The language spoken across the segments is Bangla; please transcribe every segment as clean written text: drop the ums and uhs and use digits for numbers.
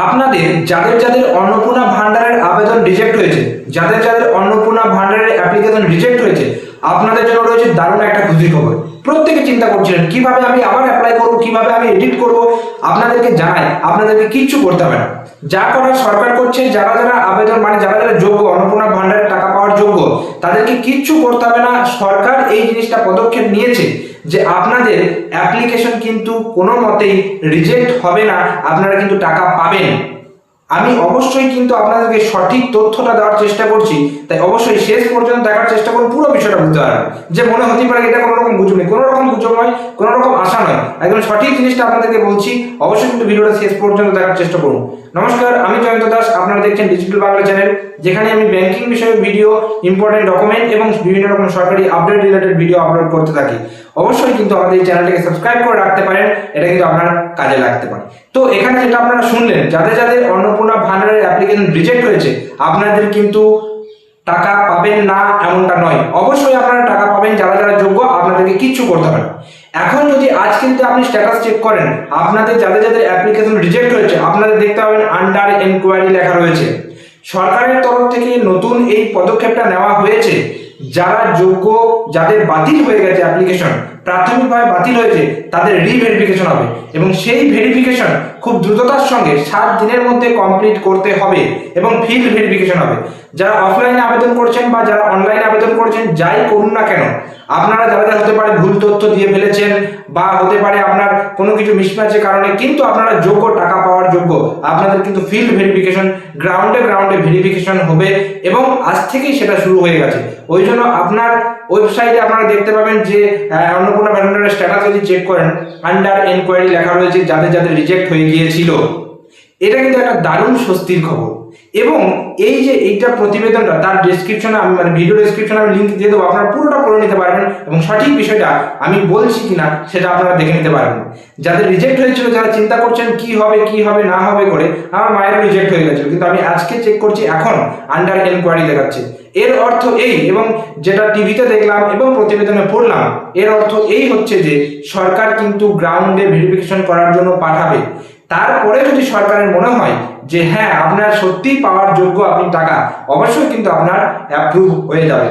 আপনাদের যাদের যাদের অন্নপূর্ণা ভান্ডারের আবেদন রিজেক্ট হয়েছে, যাদের যাদের অন্নপূর্ণা ভান্ডারের অ্যাপ্লিকেশন রিজেক্ট হয়েছে, আপনাদের জন্য রয়েছে দারুণ একটা খুশির খবর। প্রত্যেকে চিন্তা করছিলেন কিভাবে আমি আবার অ্যাপ্লাই করব, কিভাবে আমি এডিট করব। আপনাদেরকে জানাই, আপনাদেরকে কিচ্ছু করতে হবে না। যা করার সরকার করছে, যারা যারা আবেদন যারা যারা যোগ্য, অন্নপূর্ণা ভান্ডারের টাকা পাওয়ার যোগ্য, তাদেরকে কিচ্ছু করতে হবে না। সরকার এই জিনিসটা পদক্ষেপ নিয়েছে যে আপনাদের অ্যাপ্লিকেশন কিন্তু কোনো মতেই রিজেক্ট হবে না, আপনারা কিন্তু টাকা পাবেন। আমি অবশ্যই কিন্তু আপনাদেরকে সঠিক তথ্যটা দেওয়ার চেষ্টা করছি, তাই অবশ্যই শেষ পর্যন্ত দেখার চেষ্টা করুন, পুরো বিষয়টা বুঝতে পারবেন। যে মনে হতে পারে এটা কোনো রকম গুজব নেই, কোনো রকম গুজব নয়, কোনো রকম আশা নয়, একদম সঠিক জিনিসটা আপনাদেরকে বলছি। অবশ্যই কিন্তু ভিডিওটা শেষ পর্যন্ত দেখার চেষ্টা করুন। নমস্কার, আমি জয়ন্ত দাস, আপনারা দেখছেন ডিজিটাল বাংলা চ্যানেল, যেখানে আমি ব্যাংকিং বিষয়ক ভিডিও, ইম্পর্টেন্ট ডকুমেন্ট এবং বিভিন্ন রকম সরকারি আপডেট রিলেটেড ভিডিও আপলোড করতে থাকি। অবশ্যই কিন্তু আমাদের এই চ্যানেলটাকে সাবস্ক্রাইব করে রাখতে পারেন, এটা কিন্তু আপনার কাজে লাগতে পারে। তো এখানে যেটা আপনারা শুনলেন, যাদের যাদের অন্নপূর্ণা ভান্ডারের অ্যাপ্লিকেশন রিজেক্ট হয়েছে, আপনাদের কিন্তু টাকা পাবেন না এমনটা নয়। অবশ্যই আপনারা টাকা পাবেন, যারা যারা যোগ্য, আপনাদেরকে কিচ্ছু করতে হবে না। এখন যদি আজকে যদি আপনি স্ট্যাটাস চেক করেন, আপনাদের যাদের যাদের অ্যাপ্লিকেশন রিজেক্ট হয়েছে, আপনাদের দেখতে পাবেন আন্ডার এনকোয়ারি লেখা রয়েছে। সরকারের তরফ থেকে নতুন এই পদক্ষেপটা নেওয়া হয়েছে। যারা যোগ্য, যাদের বাতিল হয়ে গেছে অ্যাপ্লিকেশন, প্রাথমিকভাবে বাতিল হয়েছে, তাদের রিভেরিফিকেশন হবে এবং সেই ভেরিফিকেশন খুব দ্রুততার সঙ্গে 7 দিনের মধ্যে কমপ্লিট করতে হবে এবং ফিল্ড ভেরিফিকেশন হবে। যারা অফলাইনে আবেদন করছেন বা যারা অনলাইনে আবেদন করছেন, যাই করুন না কেন, আপনারা যারা হতে পারে ভুল তথ্য দিয়ে ফেলেছেন বা হতে পারে আপনার কোনো কিছু মিসম্যাচের কারণে, কিন্তু আপনারা যোগ্য, টাকা পাওয়ার যোগ্য, আপনাদের কিন্তু ফিল্ড ভেরিফিকেশন, গ্রাউন্ডে ভেরিফিকেশন হবে এবং আজ থেকেই সেটা শুরু হয়ে গেছে। ওই জন্য আপনার ওয়েবসাইটে আপনারা দেখতে পাবেন যে অন্নপূর্ণা ভান্ডারের স্ট্যাটাস যদি চেক করেন, আন্ডার এনকোয়ারি লেখা রয়েছে যাদের যাদের রিজেক্ট হয়ে গিয়েছিল। এটা কিন্তু একটা দারুণ স্বস্তির খবর। এবং এই যে এইটা প্রতিবেদনটা, তার ডেসক্রিপশনে আমি ভিডিও ডেসক্রিপশনে আমি লিঙ্ক দিয়ে দেবো, আপনারা পুরোটা পড়ে নিতে পারবেন এবং সঠিক বিষয়টা আমি বলছি কিনা সেটা আপনারা দেখে নিতে পারবেন। যাদের রিজেক্ট হয়েছিল, যারা চিন্তা করছেন কি হবে না হবে করে, আমার মায়েরও রিজেক্ট হয়ে গেছিল, কিন্তু আমি আজকে চেক করছি, এখন আন্ডার এনকোয়ারি দেখাচ্ছে। এর অর্থ এই, এবং যেটা টিভিতে দেখলাম এবং প্রতিবেদনে পড়লাম, এর অর্থ এই হচ্ছে যে সরকার কিন্তু গ্রাউন্ডে ভেরিফিকেশন করার জন্য পাঠাবে। তারপরে যদি সরকারের মনে হয় যে হ্যাঁ আপনার সত্যিই পাওয়ার যোগ্য আপনি টাকা, অবশ্যই কিন্তু আপনার অ্যাপ্রুভ হয়ে যাবে।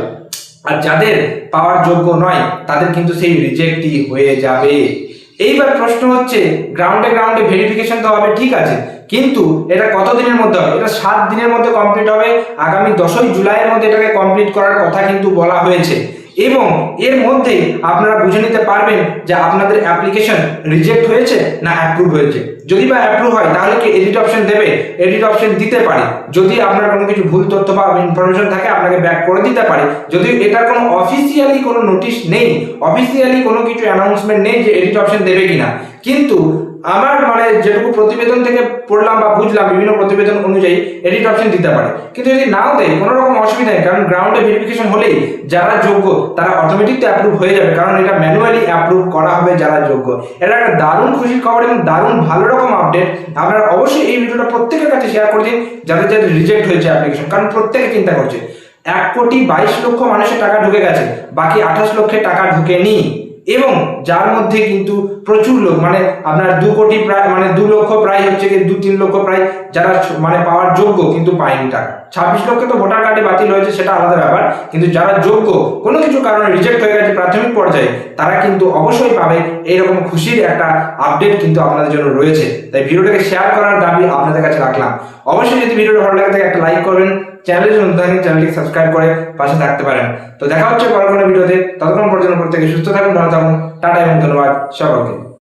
আর যাদের পাওয়ার যোগ্য নয়, তাদের কিন্তু সেই রিজেক্টই হয়ে যাবে। এইবার প্রশ্ন হচ্ছে, গ্রাউন্ডে ভেরিফিকেশন তো হবে, ঠিক আছে, কিন্তু এটা কত দিনের মধ্যে হবে? এটা 7 দিনের মধ্যে কমপ্লিট হবে। আগামী 10ই জুলাইয়ের মধ্যে এটাকে কমপ্লিট করার কথা কিন্তু বলা হয়েছে এবং এর মধ্যেই আপনারা বুঝে নিতে পারবেন যে আপনাদের অ্যাপ্লিকেশন রিজেক্ট হয়েছে না অ্যাপ্রুভ হয়েছে। যদি বা অ্যাপ্রুভ হয়, তাহলে কি এডিট অপশন দেবে? এডিট অপশন দিতে পারে। যদি আপনার কোনো কিছু ভুল তথ্য বা ইনফরমেশন থাকে, আপনাকে ব্যাক করে দিতে পারে। যদি এটার কোনো অফিসিয়ালি কোনো নোটিশ নেই, অফিসিয়ালি কোনো কিছু অ্যানাউন্সমেন্ট নেই যে এডিট অপশন দেবে কিনা, কিন্তু আমার যেটুকু প্রতিবেদন থেকে পড়লাম বা বুঝলাম, বিভিন্ন প্রতিবেদন অনুযায়ী এডিট অপশন দিতে পারে। কিন্তু যদি নাও দেয়, কোনো রকম অসুবিধা নেই, কারণ গ্রাউন্ডে ভেরিফিকেশন হলেই যারা যোগ্য তারা অটোমেটিক অ্যাপ্রুভ হয়ে যাবে, কারণ এটা ম্যানুয়ালি অ্যাপ্রুভ করা হবে যারা যোগ্য। এটা একটা দারুণ খুশির খবর এবং দারুণ ভালো রকম আপডেট। আপনারা অবশ্যই এই ভিডিওটা প্রত্যেকের কাছে শেয়ার করে দিন, যাদের যাদের রিজেক্ট হয়েছে অ্যাপ্লিকেশন, কারণ প্রত্যেকে চিন্তা করছে 1,22,00,000 মানুষের টাকা ঢুকে গেছে, বাকি 28 লক্ষের টাকা ঢুকেনি। এবং যার মধ্যে কিন্তু প্রচুর লোক, আপনার 2 কোটি প্রায়, 2 লক্ষ প্রায় হচ্ছে কি 2-3 লক্ষ প্রায়, যারা পাওয়ার যোগ্য কিন্তু পায়নি টাকা। 26 লক্ষ তো ভোটার কার্ডে বাতিল হয়েছে, সেটা আলাদা ব্যাপার, কিন্তু যারা যোগ্য, কোনো কিছু কারণে রিজেক্ট হয়ে গেছে প্রাথমিক পর্যায়ে, তারা কিন্তু অবশ্যই পাবে। এইরকম খুশির একটা আপডেট কিন্তু আপনাদের জন্য রয়েছে, তাই ভিডিওটাকে শেয়ার করার দাবি আপনাদের কাছে রাখলাম। অবশ্যই যদি ভিডিওটা ভালো লাগে থাকে একটা লাইক করবেন, চ্যানেলটিকে সাবস্ক্রাইব করে পাশে থাকতে পারেন। তো দেখা হচ্ছে পরের কোনো ভিডিওতে, ততক্ষণ পর্যন্ত প্রত্যেকে সুস্থ থাকুন, ভালো থাকুন, টাটা এবং ধন্যবাদ সকলকে।